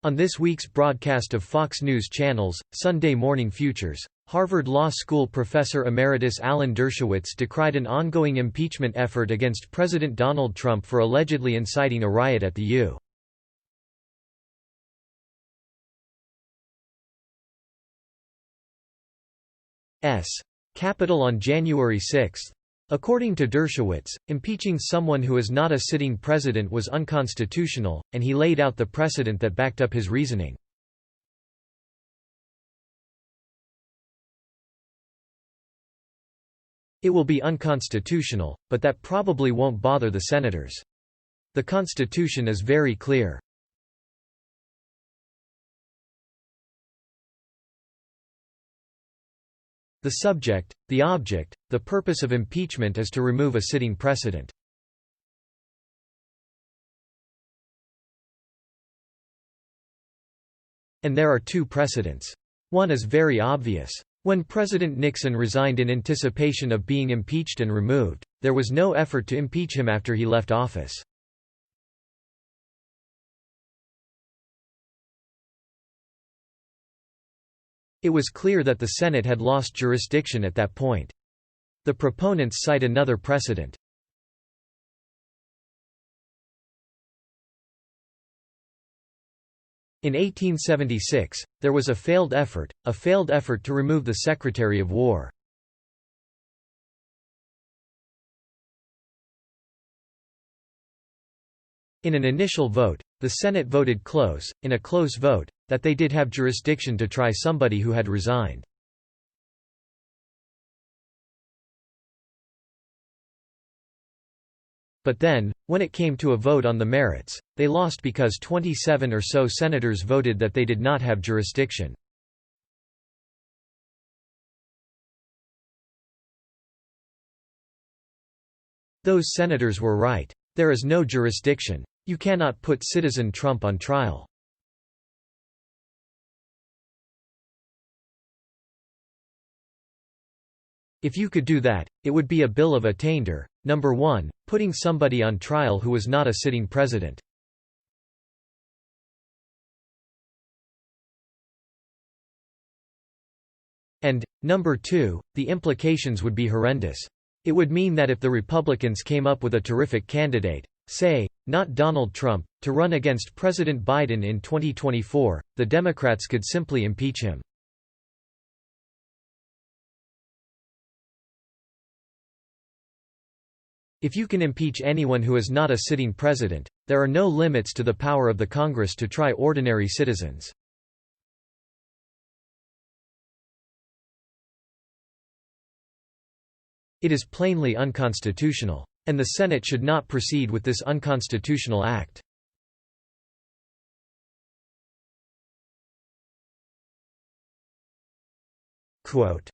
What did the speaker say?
On this week's broadcast of Fox News Channel's Sunday Morning Futures, Harvard Law School professor emeritus Alan Dershowitz decried an ongoing impeachment effort against President Donald Trump for allegedly inciting a riot at the U.S. Capitol on January 6. According to Dershowitz, impeaching someone who is not a sitting president was unconstitutional, and he laid out the precedent that backed up his reasoning. It will be unconstitutional, but that probably won't bother the senators. The Constitution is very clear. The subject, the object, the purpose of impeachment is to remove a sitting precedent. And there are two precedents. One is very obvious. When President Nixon resigned in anticipation of being impeached and removed, there was no effort to impeach him after he left office. It was clear that the Senate had lost jurisdiction at that point. The proponents cite another precedent. In 1876, there was a failed effort to remove the Secretary of War. In an initial vote, the Senate voted close, in a close vote, that they did have jurisdiction to try somebody who had resigned. But then, when it came to a vote on the merits, they lost because 27 or so senators voted that they did not have jurisdiction. Those senators were right. There is no jurisdiction. You cannot put Citizen Trump on trial. If you could do that, it would be a bill of attainder. Number 1, putting somebody on trial who was not a sitting president. And, number 2, the implications would be horrendous. It would mean that if the Republicans came up with a terrific candidate, say, not Donald Trump, to run against President Biden in 2024, the Democrats could simply impeach him. If you can impeach anyone who is not a sitting president, there are no limits to the power of the Congress to try ordinary citizens. It is plainly unconstitutional. And the Senate should not proceed with this unconstitutional act. Quote,